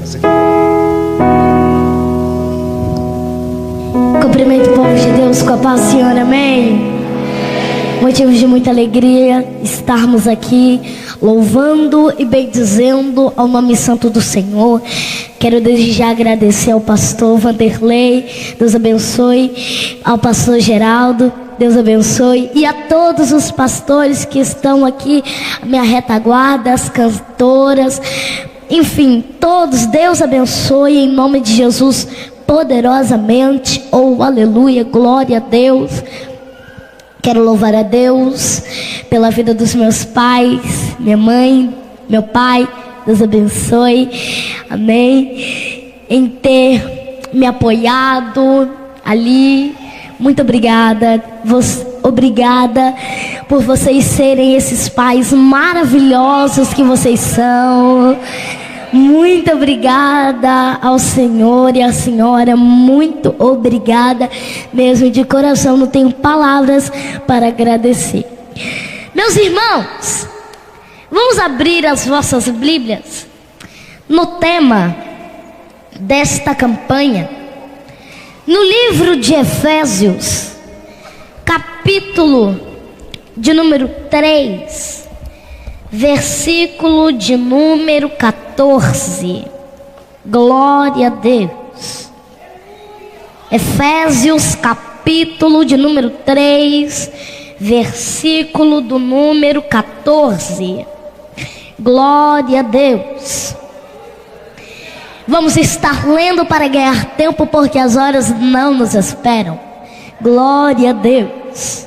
Deus. Cumprimento o povo de Deus com a paz do Senhor, amém? Motivos de muita alegria estarmos aqui louvando e bendizendo ao nome santo do Senhor. Quero desde já agradecer ao pastor Vanderlei, Deus abençoe, ao pastor Geraldo, Deus abençoe, e a todos os pastores que estão aqui, a minha retaguarda, as cantoras, enfim, todos, Deus abençoe em nome de Jesus poderosamente. Oh, aleluia, glória a Deus. Quero louvar a Deus pela vida dos meus pais, minha mãe, meu pai, Deus abençoe, amém, em ter me apoiado ali. Muito obrigada, obrigada por vocês serem esses pais maravilhosos que vocês são. Muito obrigada ao Senhor e à Senhora, muito obrigada mesmo, de coração, não tenho palavras para agradecer. Meus irmãos, vamos abrir as vossas Bíblias no tema desta campanha, no livro de Efésios, capítulo de número 3, versículo de número 14. Glória a Deus. Efésios, capítulo de número 3, versículo do número 14. Glória a Deus. Vamos estar lendo para ganhar tempo, porque as horas não nos esperam. Glória a Deus.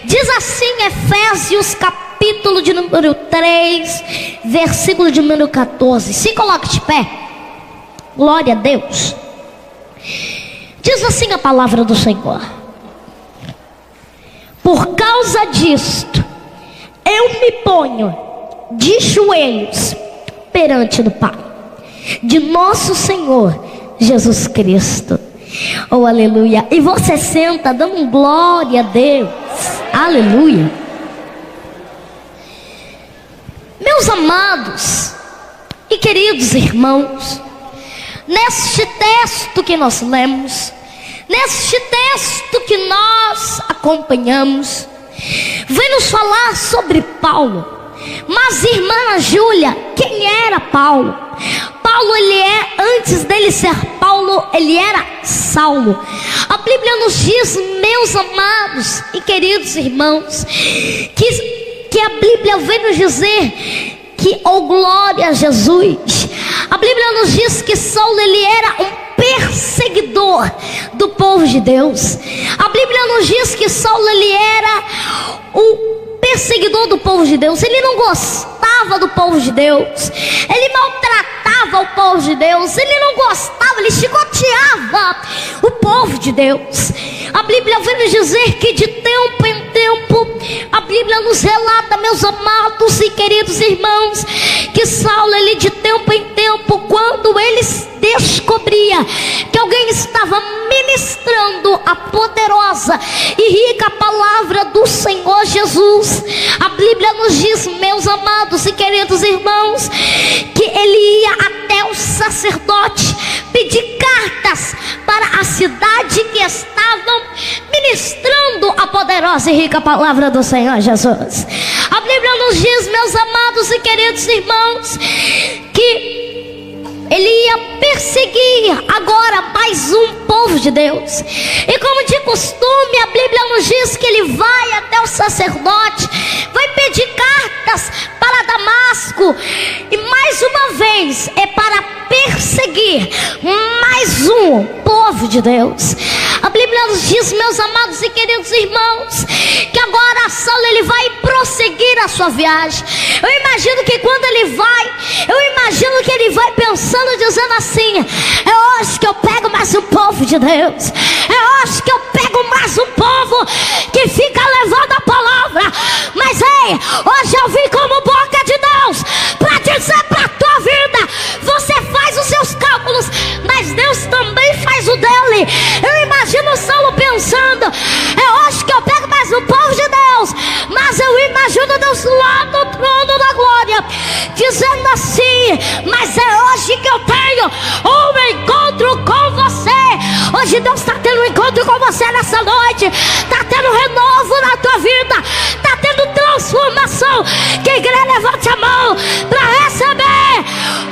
Diz assim Efésios, capítulo de número 3, versículo de número 14. Se coloque de pé. Glória a Deus. Diz assim a palavra do Senhor: por causa disto, eu me ponho de joelhos perante o Pai de nosso Senhor Jesus Cristo. Oh, aleluia. E você senta dando glória a Deus. Aleluia. Meus amados e queridos irmãos, neste texto que nós lemos, neste texto que nós acompanhamos, vem nos falar sobre Paulo. Mas, irmã Júlia, quem era Paulo? Paulo, antes dele ser Paulo, ele era Saulo. A Bíblia nos diz, meus amados e queridos irmãos, que a Bíblia vem nos dizer que, oh glória a Jesus, a Bíblia nos diz que Saulo, ele era um perseguidor do povo de Deus. A Bíblia nos diz que Saulo, ele era o perseguidor do povo de Deus. Ele não gostava do povo de Deus, ele maltratava o povo de Deus, ele não gostava, ele chicoteava o povo de Deus. A Bíblia vem nos dizer que de tempo em tempo, a Bíblia nos relata, meus amados e queridos irmãos, que Saulo, ele de tempo em tempo, quando ele descobria que alguém estava ministrando a poderosa e rica palavra do Senhor Jesus, a Bíblia nos diz, meus amados e queridos irmãos, que ele ia até o sacerdote pedir cartas para a cidade que estavam ministrando a poderosa e rica palavra do Senhor Jesus. A Bíblia nos diz, meus amados e queridos irmãos, que ele ia perseguir agora mais um povo de Deus. E como de costume, a Bíblia nos diz que ele vai até o sacerdote, vai pedir cartas para Damasco, e mais uma vez é para perseguir mais um povo de Deus. A Bíblia nos diz, meus amados e queridos irmãos, que agora Saulo, ele vai prosseguir a sua viagem. Eu imagino que quando ele vai pensando, dizendo assim: é hoje que eu pego mais um povo de Deus, é hoje que eu pego mais um povo que fica levando a palavra. Mas ei, hoje eu vim como boca de Deus para dizer para a tua vida: você faz os seus cálculos, mas Deus também faz o dele. Eu imagino Saulo pensando: é hoje que eu pego mais um povo de Deus. Mas eu imagino Deus lá no trono da glória dizendo assim: mas é hoje que eu tenho tenho um encontro com você. Hoje Deus está tendo um encontro com você nessa noite. Está tendo renovo na tua vida. Está tendo transformação. Quem quer, levante a mão para receber.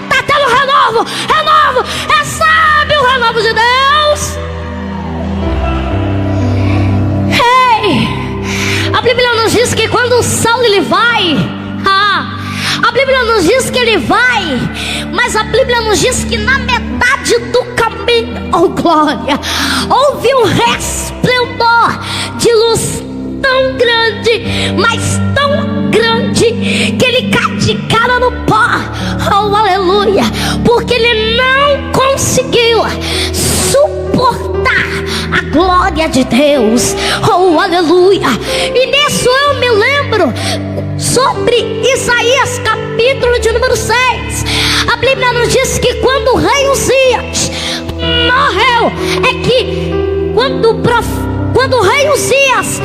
Está tendo renovo. Renovo. Recebe o renovo de Deus. A Bíblia nos diz que quando Saulo ele vai, a Bíblia nos diz que ele vai, mas a Bíblia nos diz que na metade do caminho, oh glória, houve um resplendor de luz tão grande, mas tão grande, que ele cai de cara no pó, oh aleluia, porque ele não conseguiu suportar a glória de Deus, oh aleluia. E nisso eu me lembro sobre Isaías capítulo de número 6. A Bíblia nos diz que quando o rei Uzias morreu, quando o rei Uzias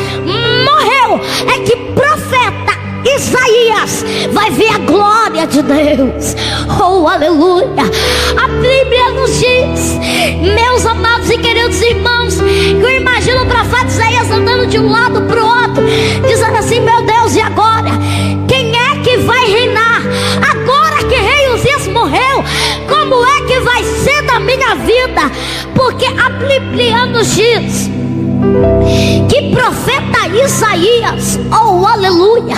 morreu, é que profeta Isaías vai ver a glória de Deus, oh aleluia. A Bíblia nos diz, meus amados e queridos irmãos, que eu imagino o profeta Isaías andando de um lado para o outro, dizendo assim: meu Deus, e agora? Quem é que vai reinar? Agora que rei Uzias morreu, como é que vai ser da minha vida? Porque a Bíblia nos diz que profeta Isaías, oh aleluia,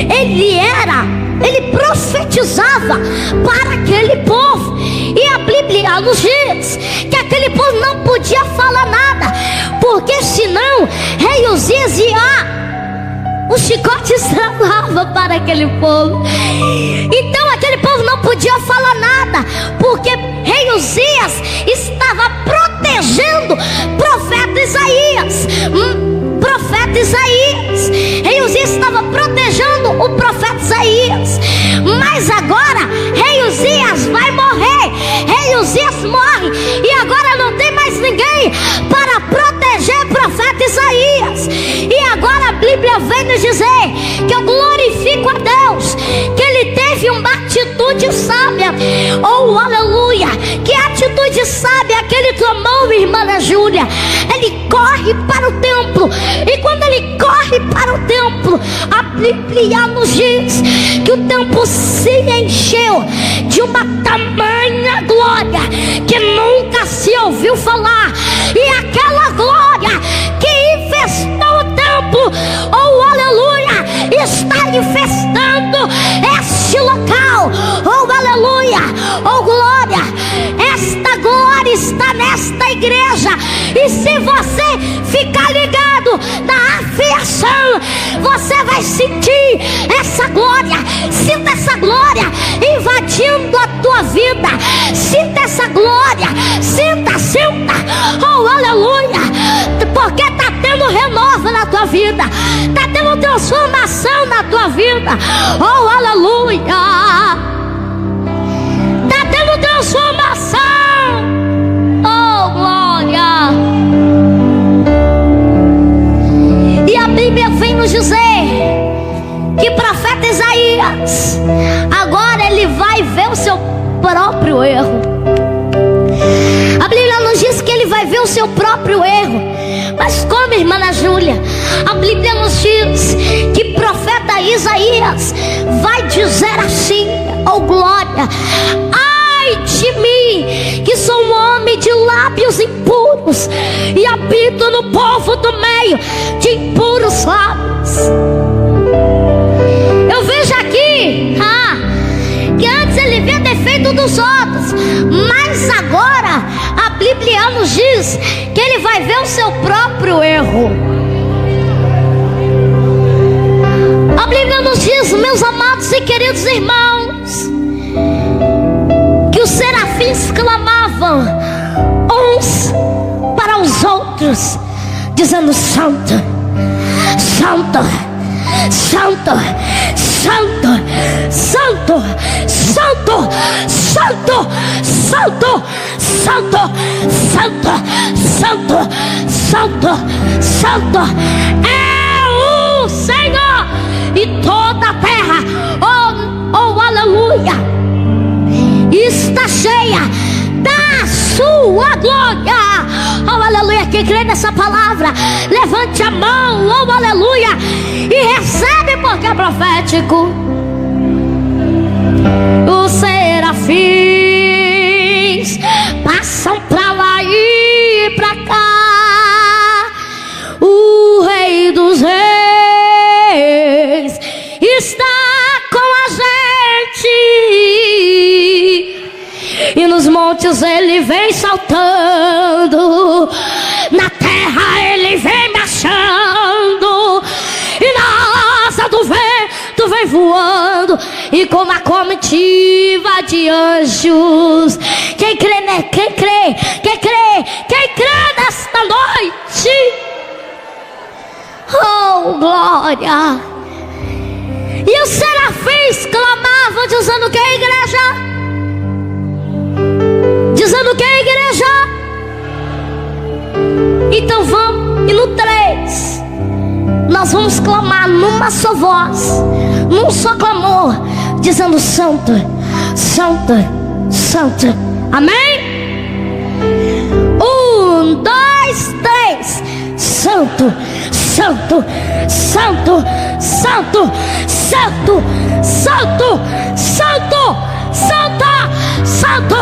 ele profetizava para aquele povo. E a Bíblia nos diz que aquele povo não podia falar nada, porque senão rei Uzias o chicote estralava para aquele povo. Então aquele povo não podia falar nada, porque rei Uzias estava protegendo profeta Isaías. Rei Uzias estava protegendo o profeta Isaías. Mas agora rei Uzias vai morrer. Rei Uzias morre, e agora não tem mais ninguém para proteger o profeta Isaías. E agora a Bíblia vem nos dizer que eu glorifico a Deus, que ele teve uma atitude sábia, oh aleluia. Que atitude sábia que ele tomou, irmã Ana Júlia? Ele corre para o templo, e quando ele corre para o templo, a Bíblia nos diz que o templo se encheu de uma tamanha glória que nunca se ouviu falar. E aquela glória que infestou o templo, oh aleluia, está infestando este local, oh aleluia, oh glória. Esta glória está nesta igreja, e se você ficar ligado na afiação, você vai sentir essa glória. Sinta essa glória invadindo a tua vida. Sinta essa glória, sinta, oh aleluia, porque está tendo renovo na tua vida, está tendo transformação na tua vida, oh aleluia, está tendo transformação, oh glória. E a Bíblia vem nos dizer que profeta Isaías agora ele vai ver o seu próprio erro. A Bíblia nos diz que ele vai ver o seu próprio erro. Mas como, irmã Ana Júlia? A Bíblia nos diz que profeta Isaías vai dizer assim, oh glória: ai de mim, que sou um homem de lábios impuros, e habito no povo do meio de impuros lábios. Eu vejo aqui que antes ele via defeito dos outros, mas agora a Bíblia nos diz que ele vai ver o seu próprio erro. A Bíblia nos diz, meus amados e queridos irmãos, que os serafins clamavam uns para os outros, dizendo: santo, santo, santo, santo, santo, santo, santo, santo, santo, santo, santo, santo, santo é o Senhor, e toda a terra, oh aleluia, está cheia tua glória. Oh, aleluia. Quem crê nessa palavra, levante a mão, oh, aleluia, e recebe, porque é profético. Os serafins passam pra lá e pra cá. O Rei dos Reis está com a gente, e nos montes ele vem saltando, na terra ele vem marchando, e na asa do vento vem voando, e com uma comitiva de anjos. Quem crê, né? Quem crê? Quem crê? Quem crê nesta noite? Oh, glória! E os serafins clamavam, dizendo: que é a igreja? Dizendo: que é a igreja? Então vamos, e no 3 nós vamos clamar numa só voz, num só clamor, dizendo: Santo, Santo, Santo. Amém? 1, 2, 3. Santo, Santo, Santo, Santo, Santo, Santo, Santo, Santa, Santo,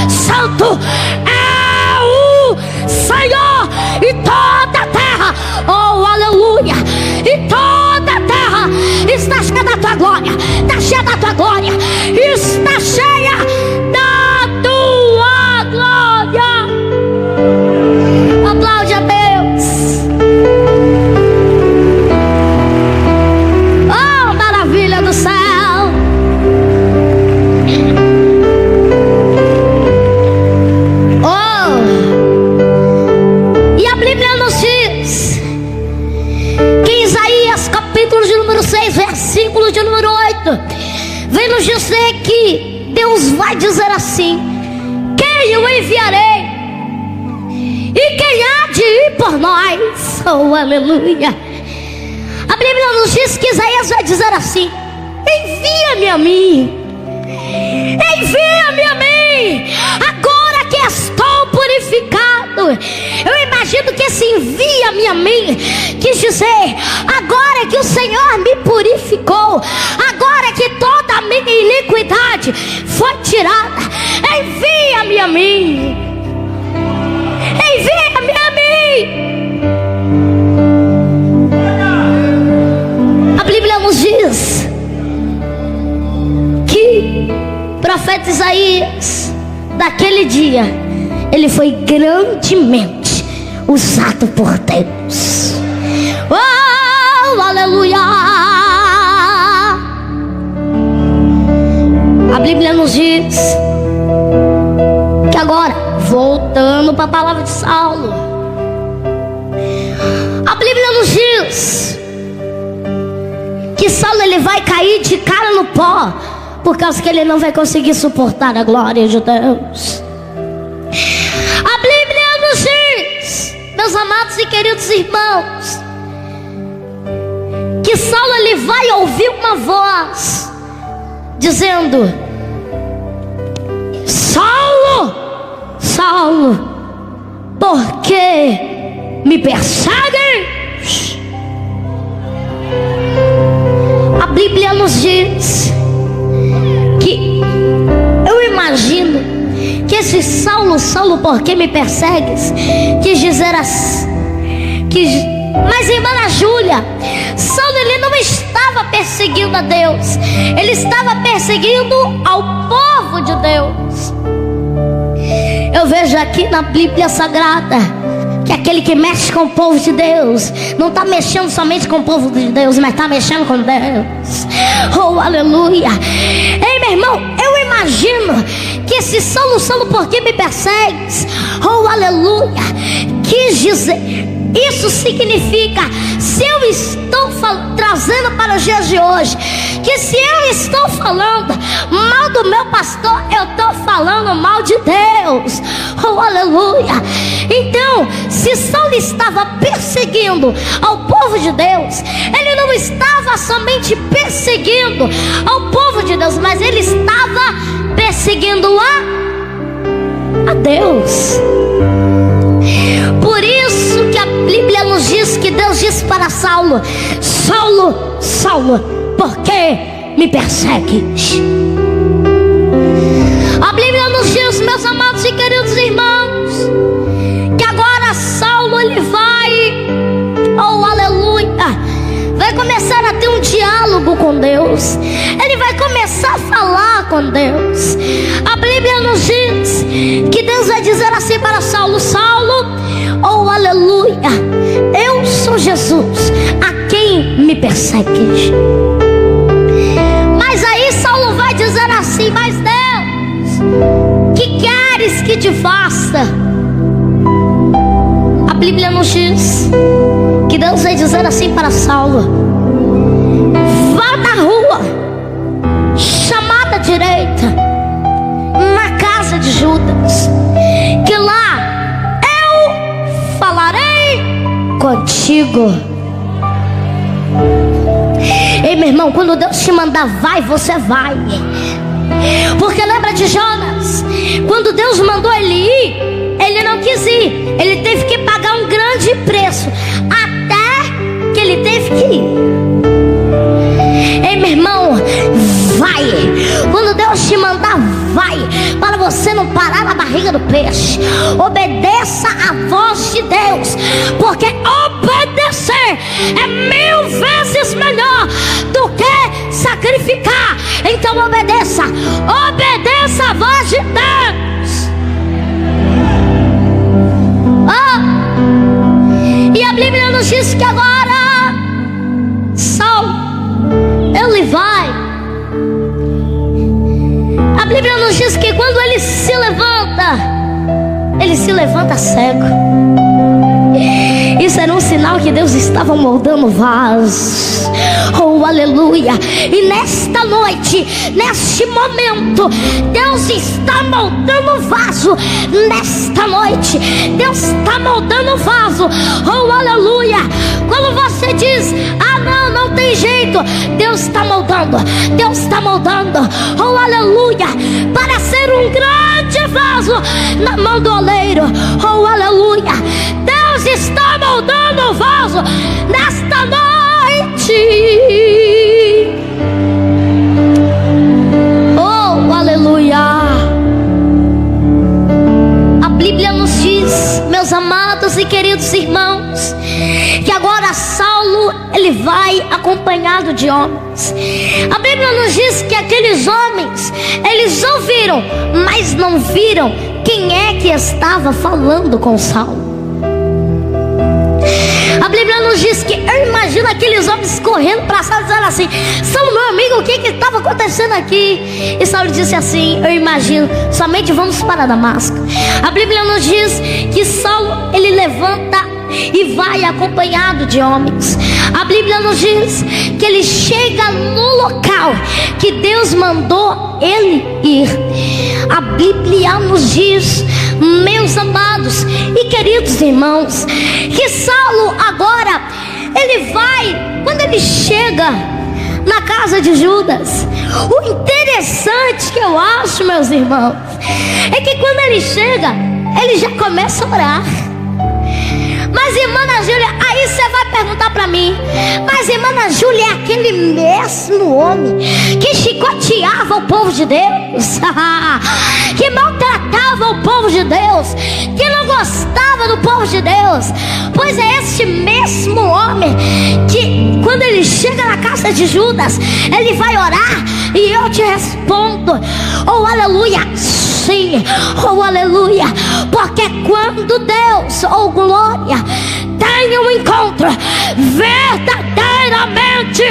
Santo é o Senhor, e toda a terra, oh aleluia, e toda a terra está cheia da tua glória, está cheia da tua glória, está cheia da tua glória. Aplaude a Deus. Oh, maravilha do céu. Oh, e a Bíblia nos diz que em Isaías capítulo de número 6, versículo de número 8, vem nos dizer que Deus vai dizer assim: quem eu enviarei? E quem há de ir por nós? Oh, aleluia. A Bíblia nos diz que Isaías vai dizer assim: envia-me a mim, envia-me a mim, agora que estou purificado. Eu imagino que esse envia-me a mim quis dizer: agora que o Senhor me purificou, agora que toda a minha iniquidade foi tirada, envia-me a mim, envia-me a mim. A Bíblia nos diz que o profeta Isaías, daquele dia, ele foi grandemente usado por Deus. Oh, aleluia. A Bíblia nos diz que agora, voltando para a palavra de Saulo, a Bíblia nos diz que Saulo ele vai cair de cara no pó, por causa que ele não vai conseguir suportar a glória de Deus. A Bíblia nos diz, meus amados e queridos irmãos, que Saulo ele vai ouvir uma voz dizendo: Saulo, Saulo, por que me persegues? A Bíblia nos diz que eu imagino que esse Saulo, Saulo, por que me persegues, quis dizer assim, mas irmã Ana Júlia, Saulo ele não estava perseguindo a Deus, ele estava perseguindo ao povo de Deus. Eu vejo aqui na Bíblia Sagrada que aquele que mexe com o povo de Deus não está mexendo somente com o povo de Deus, mas está mexendo com Deus. Oh, aleluia. Ei, meu irmão, eu imagino que esse Saulo, Saulo, por que me persegues? Oh, aleluia. Quis dizer, isso significa, se eu estou trazendo para os dias de hoje, que se eu estou falando mal do meu pastor, eu estou falando mal de Deus. Oh, aleluia. Então, se Saulo estava perseguindo ao povo de Deus, ele não estava somente perseguindo ao povo de Deus, mas ele estava perseguindo a Deus. disse para Saulo: Saulo, Saulo, por que me persegues? A Bíblia nos diz, meus amados e queridos irmãos, que agora Saulo ele vai, oh aleluia, vai começar a ter um diálogo com Deus. Ele vai começar a falar com Deus. A Bíblia nos diz que Deus vai dizer assim para Saulo: Saulo, oh aleluia, eu sou Jesus, a quem me persegues. Mas aí Saulo vai dizer assim: mas Deus, que queres que te faça? A Bíblia nos diz que Deus vai dizer assim para Saulo: vá na rua chamada direita, na casa de Judas, que lá eu falarei contigo. Ei, meu irmão, quando Deus te mandar vai, você vai. Porque lembra de Jonas? Quando Deus mandou ele ir, ele não quis ir. Ele teve que pagar um grande preço, até que ele teve que ir. Ei, meu irmão, vai. Quando Deus te mandar, vai, para você não parar na barriga do peixe. Obedeça a voz de Deus, porque obedecer é 1000 vezes melhor do que sacrificar. Então obedeça, obedeça a voz de Deus. E a Bíblia nos diz que agora Saulo, ele vai. A Bíblia nos diz que quando ele se levanta cego. Isso era um sinal que Deus estava moldando vasos. Oh, aleluia. E nesta noite, neste momento, Deus está moldando vaso. Nesta noite, Deus está moldando vaso. Oh, aleluia. Quando você diz: ah, não tem jeito, Deus está moldando. Deus está moldando. Oh, aleluia. Para ser um grande vaso na mão do oleiro. Oh, aleluia. Deus está moldando o vaso nesta noite. Oh, aleluia. A Bíblia nos diz, meus amados e queridos irmãos, que agora Saulo, ele vai acompanhado de homens. A Bíblia nos diz que aqueles homens, eles ouviram, mas não viram quem é que estava falando com Saulo. A Bíblia nos diz que eu imagino aqueles homens correndo para a sala dizendo assim: Saulo, meu amigo, o que estava acontecendo aqui? E Saulo disse assim: eu imagino, somente vamos para Damasco. A Bíblia nos diz que Saulo, ele levanta e vai acompanhado de homens. A Bíblia nos diz que ele chega no local que Deus mandou ele ir. A Bíblia nos diz, meus amados e queridos irmãos, que Saulo agora, ele vai, quando ele chega na casa de Judas, o interessante que eu acho, meus irmãos, é que quando ele chega, ele já começa a orar. Mas irmã Ana Júlia, aí você vai perguntar para mim: mas irmã Ana Júlia é aquele mesmo homem que chicoteava o povo de Deus, que maltratava o povo de Deus, que não gostava do povo de Deus? Pois é este mesmo homem que quando ele chega na casa de Judas, ele vai orar. E eu te respondo: oh aleluia, sim, oh aleluia. Porque quando Deus, oh glória, tem um encontro verdadeiramente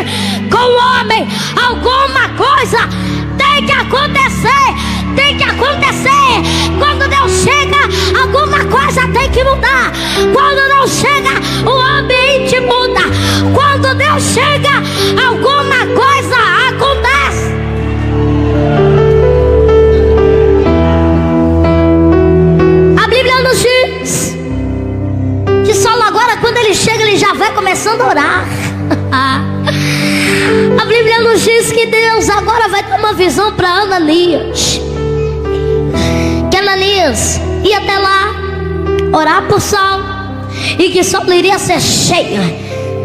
com o homem, alguma coisa tem que acontecer. Tem que acontecer. Quando Deus chega, alguma coisa tem que mudar. Quando não chega, o ambiente muda. Quando Deus chega, alguma coisa acontece. A Bíblia nos diz que Saulo agora, quando ele chega, ele já vai começando a orar. A Bíblia nos diz que Deus agora vai dar uma visão para Ananias. Que Ananias ia até lá orar por Saulo, e que Saulo iria ser cheio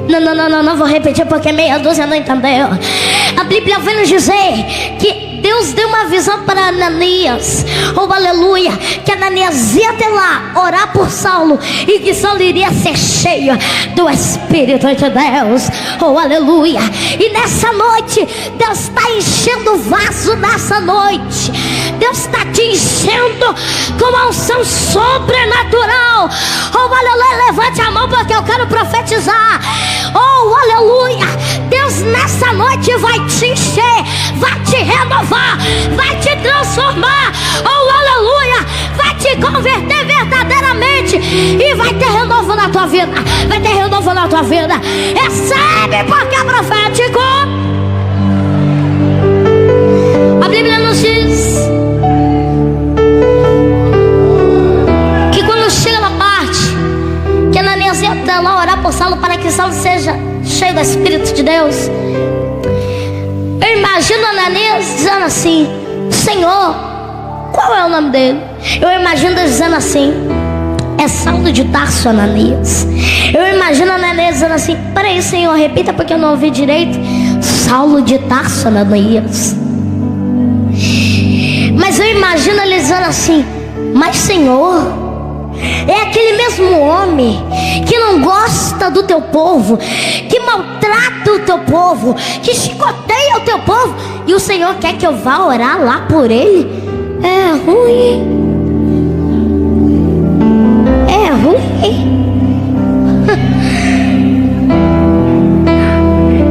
Não vou repetir porque meia dúzia não entendeu. A Bíblia vem nos dizer que Deus deu uma visão para Ananias, oh aleluia, que Ananias ia até lá orar por Saulo e que Saulo iria ser cheio do Espírito de Deus, oh aleluia. E nessa noite Deus está enchendo o vaso. Nessa noite Deus está te enchendo com uma unção sobrenatural, oh aleluia. Levante a mão porque eu quero profetizar, oh aleluia. Deus nessa noite vai te encher, vai te renovar, vai te transformar, oh aleluia. Vai te converter verdadeiramente e vai ter renovo na tua vida, vai ter renovo na tua vida. Recebe porque é profético. A Bíblia nos diz que quando chega na parte que Ananias ia até lá orar por Saulo para que Saulo seja cheio do Espírito de Deus, eu imagino Ananias dizendo assim: Senhor, qual é o nome dele? Eu imagino Deus dizendo assim: é Saulo de Tarso, Ananias. Eu imagino Ananias dizendo assim: peraí, Senhor, repita porque eu não ouvi direito. Saulo de Tarso, Ananias. Mas eu imagino ele dizendo assim: mas Senhor, é aquele mesmo homem que não gosta do teu povo, que maltrata o teu povo, que chicoteia o teu povo, e o Senhor quer que eu vá orar lá por ele? É ruim. É ruim.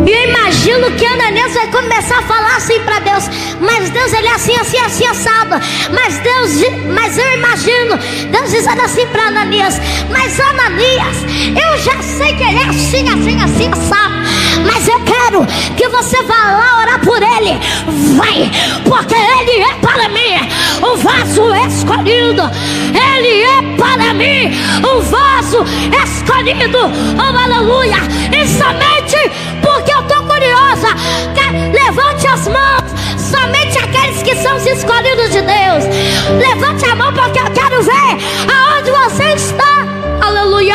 E eu imagino que Ananias vai começar a falar assim para Deus: mas Deus, ele é assim, assim, assim, assado. Mas eu imagino Deus dizendo assim para Ananias: mas Ananias, eu já sei que ele é assim, assim, assim, assado, mas eu quero que você vá lá orar por ele. Vai, porque ele é para mim um vaso escolhido. Ele é para mim um vaso escolhido, oh aleluia. E somente porque eu estou curiosa, levante as mãos. Somente aqueles que são os escolhidos de Deus, levante a mão porque eu quero ver aonde você está, aleluia.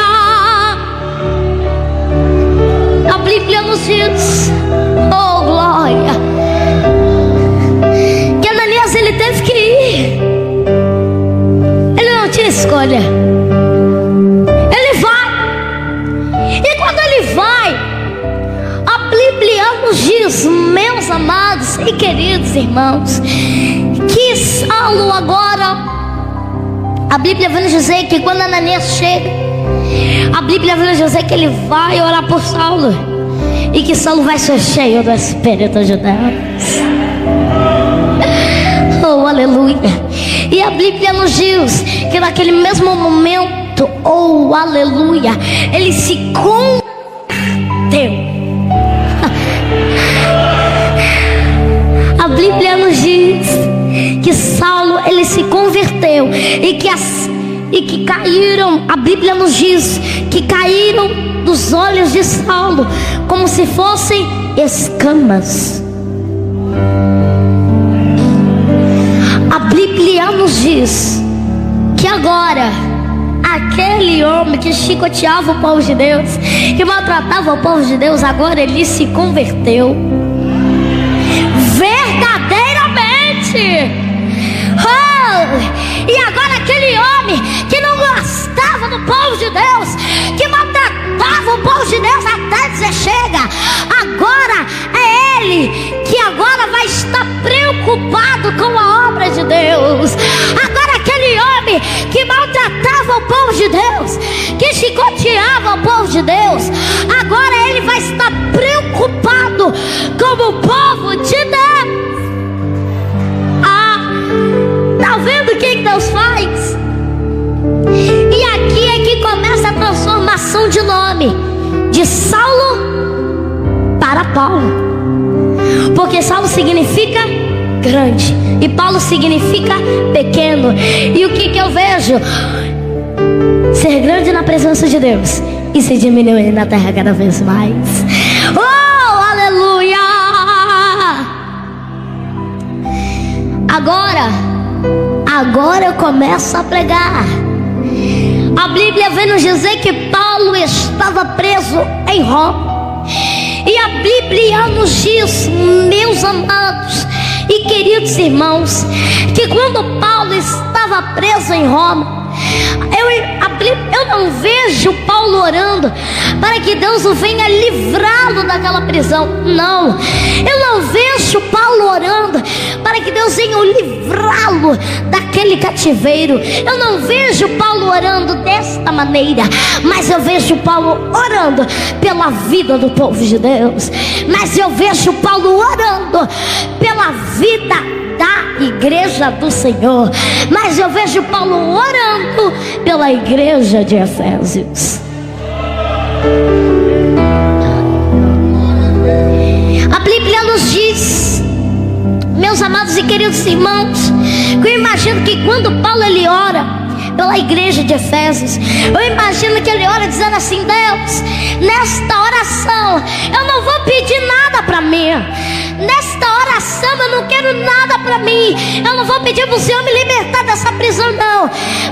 A Bíblia nos diz, oh glória, que Ananias ele teve que ir. Ele não tinha escolha. Ele vai. E quando ele vai, a Bíblia nos diz, meus amados e queridos irmãos, que Saulo agora, a Bíblia vai nos dizer que quando Ananias chega, a Bíblia vai nos dizer que ele vai orar por Saulo e que Saulo vai ser cheio do Espírito de Deus. Oh aleluia. E a Bíblia nos diz que naquele mesmo momento, oh aleluia, ele se converteu. A Bíblia nos diz que Saulo ele se converteu e que caíram, a Bíblia nos diz que caíram dos olhos de Saulo como se fossem escamas. A Bíblia nos diz que agora aquele homem que chicoteava o povo de Deus, que maltratava o povo de Deus, agora ele se converteu verdadeiramente. Oh, e agora aquele homem que não gostava do povo de Deus, que maltratava o povo de Deus até dizer chega, agora é ele que agora vai estar preocupado com a obra de Deus. Agora aquele homem que maltratava o povo de Deus, que chicoteava o povo de Deus, agora ele vai estar preocupado com o povo de Deus. Tá vendo o que Deus faz? E aqui é que começa a transformação de nome, de Saulo para Paulo. Porque Saulo significa grande e Paulo significa pequeno. E o que eu vejo? Ser grande na presença de Deus e se diminuir na terra cada vez mais. Oh, aleluia! Agora eu começo a pregar. A Bíblia vem nos dizer que Paulo estava preso em Roma. E a Bíblia nos diz, meus amados e queridos irmãos, que quando Paulo estava preso em Roma, eu não vejo Paulo orando para que Deus o venha livrá-lo daquela prisão. Não, eu não vejo Paulo orando para que Deus venha livrá-lo daquele cativeiro. Eu não vejo Paulo orando desta maneira, mas eu vejo Paulo orando pela vida do povo de Deus. Mas eu vejo Paulo orando pela vida da igreja do Senhor. Mas eu vejo Paulo orando pela igreja de Efésios. A Bíblia nos diz, meus amados e queridos irmãos, que eu imagino que quando Paulo ele ora pela igreja de Efésios, eu imagino que ele ora dizendo assim: Deus, nesta oração eu não vou pedir nada para mim. Nesta oração eu não quero nada para mim. Eu não vou pedir para o Senhor me libertar dessa prisão, não.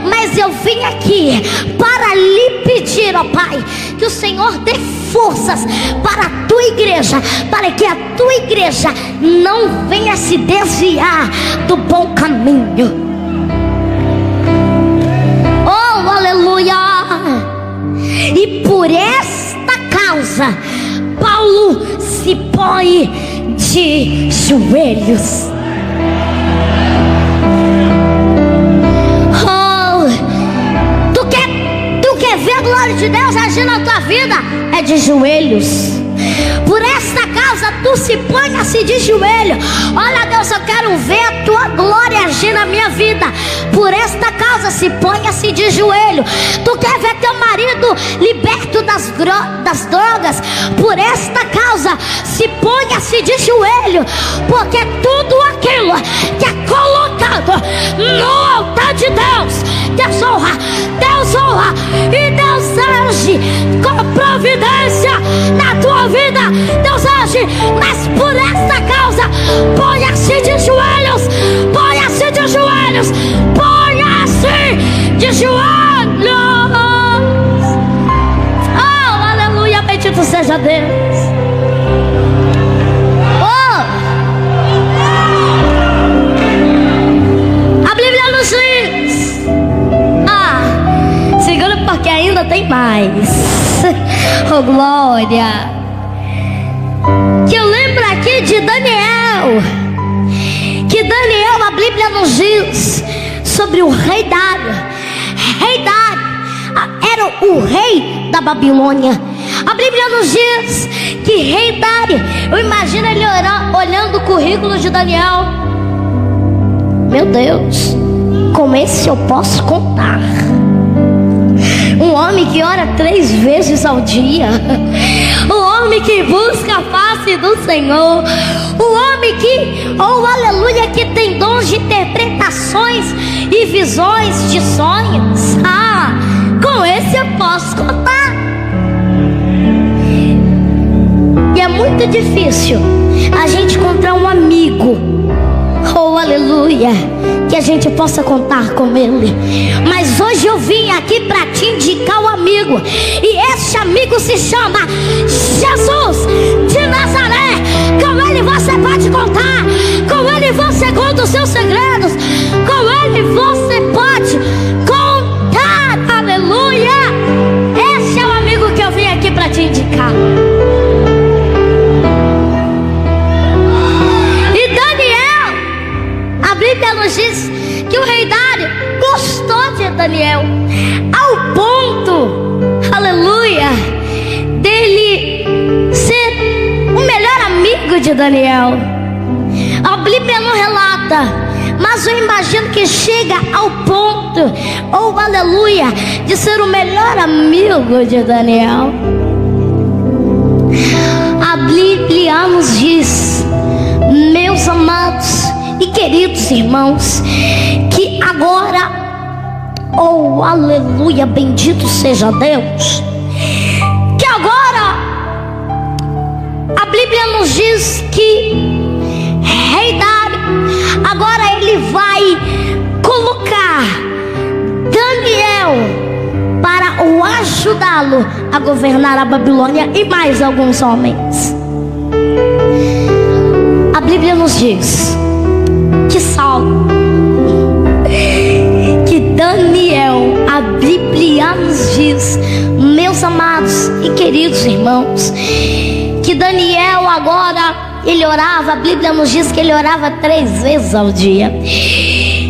Mas eu vim aqui para lhe pedir, ó Pai, que o Senhor dê forças para a tua igreja, para que a tua igreja não venha se desviar do bom caminho. Oh, aleluia! E por esta causa Paulo se põe de joelhos. Oh, tu quer ver a glória de Deus agir na tua vida? É de joelhos. Por esta causa tu se ponha-se de joelho. Olha, Deus, eu quero ver a tua glória agir na minha vida. Por esta causa se ponha-se de joelho. Tu quer ver teu marido liberto das drogas? Por esta causa se ponha-se de joelho. Porque tudo aquilo que é colocado no altar de Deus, Deus honra e Deus age com providência na tua vida. Deus age, mas por esta causa ponha-se de joelhos, ponha-se de joelhos, ponha-se de joelhos. Oh, aleluia, bendito seja Deus. Oh, a Bíblia nos diz, segura porque ainda tem mais. Oh, glória. Que eu lembro aqui de Daniel. Que Daniel, a Bíblia nos diz sobre o rei Dário. Rei Dário era o rei da Babilônia. A Bíblia nos diz que rei Dário, eu imagino ele olhando o currículo de Daniel. Meu Deus, com esse eu posso contar. Um homem que ora 3 vezes ao dia. Um homem que busca a face do Senhor. Um homem que, oh aleluia, que tem dons de interpretações e visões de sonhos. Com esse eu posso contar. E é muito difícil a gente encontrar um amigo, oh aleluia, que a gente possa contar com ele. Mas hoje eu vim aqui para te indicar um amigo. E esse amigo se chama Jesus de Nazaré. Com ele você pode contar. Com ele você conta os seus segredos. Com ele você pode contar. Aleluia. Esse é o amigo que eu vim aqui para te indicar. A Bíblia nos diz que o rei Dário gostou de Daniel ao ponto, aleluia, dele ser o melhor amigo de Daniel. A Bíblia não relata, mas eu imagino que chega ao ponto, oh aleluia, de ser o melhor amigo de Daniel. A Bíblia nos diz, meus amados e queridos irmãos, que agora, oh aleluia, bendito seja Deus, que agora a Bíblia nos diz que rei Dário, agora ele vai colocar Daniel para o ajudá-lo a governar a Babilônia e mais alguns homens. Bíblia nos diz que Saulo, que Daniel, a Bíblia nos diz, meus amados e queridos irmãos, que Daniel agora, ele orava, a Bíblia nos diz que ele orava 3 vezes ao dia.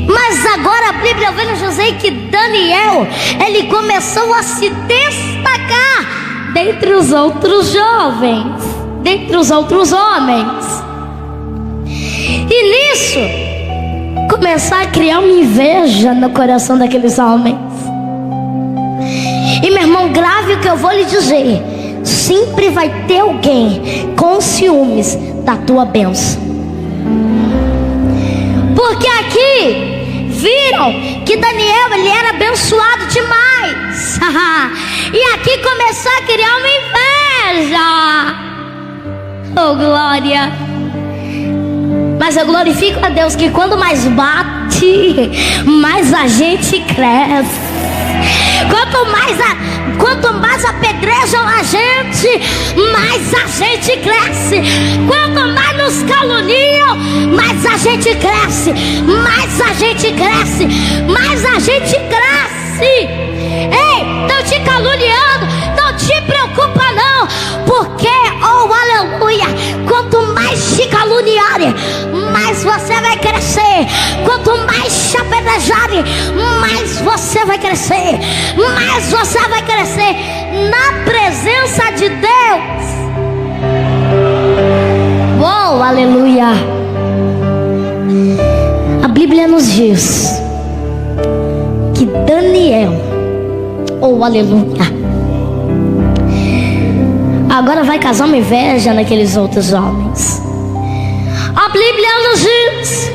Mas agora a Bíblia vem nos dizer que Daniel, ele começou a se destacar dentre os outros jovens, dentre os outros homens. E nisso, começar a criar uma inveja no coração daqueles homens. E meu irmão, grave o que eu vou lhe dizer: sempre vai ter alguém com ciúmes da tua bênção. Porque aqui viram que Daniel, ele era abençoado demais. E aqui começou a criar uma inveja. Oh, glória! Mas eu glorifico a Deus que quando mais bate, mais a gente cresce. Quanto mais apedrejam a gente, mais a gente cresce. Quanto mais nos caluniam, mais a gente cresce. Mais a gente cresce. Mais a gente cresce. Ei, estão te caluniando, não te preocupa não. Porque, oh aleluia, quanto mais te caluniarem, mais você vai crescer. Quanto mais te apedrejarem, mais você vai crescer. Mais você vai crescer na presença de Deus. Oh, aleluia. A Bíblia nos diz que Daniel, oh, aleluia, agora vai causar uma inveja naqueles outros homens. A Bíblia nos diz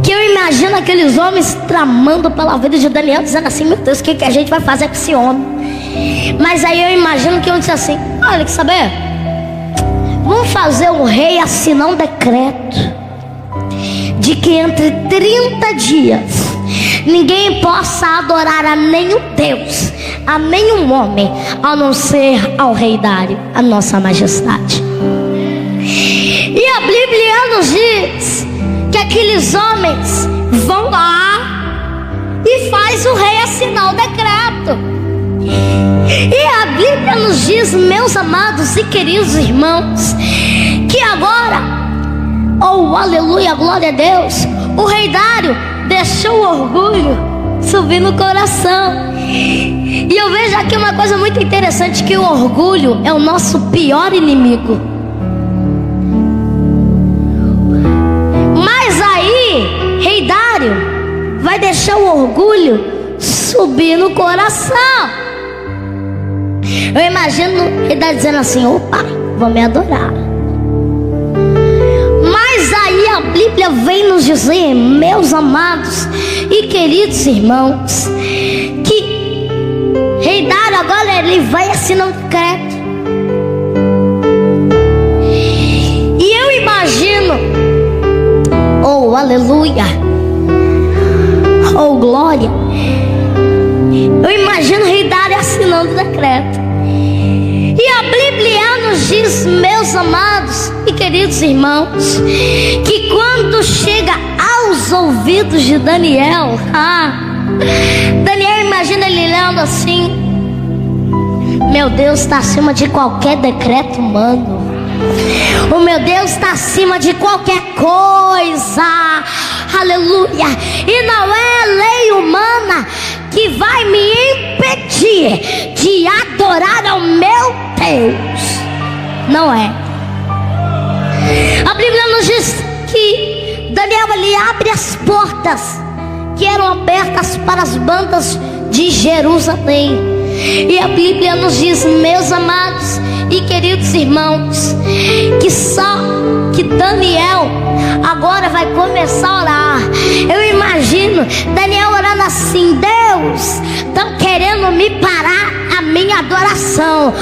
que eu imagino aqueles homens tramando pela vida de Daniel, dizendo assim: meu Deus, o que a gente vai fazer com esse homem? Mas aí eu imagino que um disse assim: olha, quer saber? Vamos fazer o rei assinar um decreto de que entre 30 dias ninguém possa adorar a nenhum Deus, a nenhum homem, a não ser ao rei Dário, a nossa majestade. E a Bíblia nos diz que aqueles homens vão lá e faz o rei assinar o decreto. E a Bíblia nos diz, meus amados e queridos irmãos, que agora, oh aleluia, glória a Deus, o rei Dário deixou o orgulho subir no coração. E eu vejo aqui uma coisa muito interessante, que o orgulho é o nosso pior inimigo. Mas aí, rei Dário vai deixar o orgulho subir no coração. Eu imagino ele tá dizendo assim: opa, vou me adorar. Mas aí a Bíblia vem nos dizer, meus amados e queridos irmãos, que rei Dário agora ele vai assinar um decreto. E eu imagino, oh aleluia, oh glória, eu imagino o rei Dário assinando o decreto. E a Bíblia nos diz, meus amados e queridos irmãos, que quando chega aos ouvidos de Daniel, Daniel, imagina ele lendo assim: meu Deus está acima de qualquer decreto humano. O meu Deus está acima de qualquer coisa. Aleluia. E não é lei humana que vai me impedir de adorar ao meu Deus. Não é. A Bíblia nos diz que Daniel, ele abre as portas que eram abertas para as bandas de Jerusalém. E a Bíblia nos diz, meus amados e queridos irmãos, que Daniel agora vai começar a orar. Eu imagino Daniel orando assim: Deus, estão querendo me parar a minha adoração.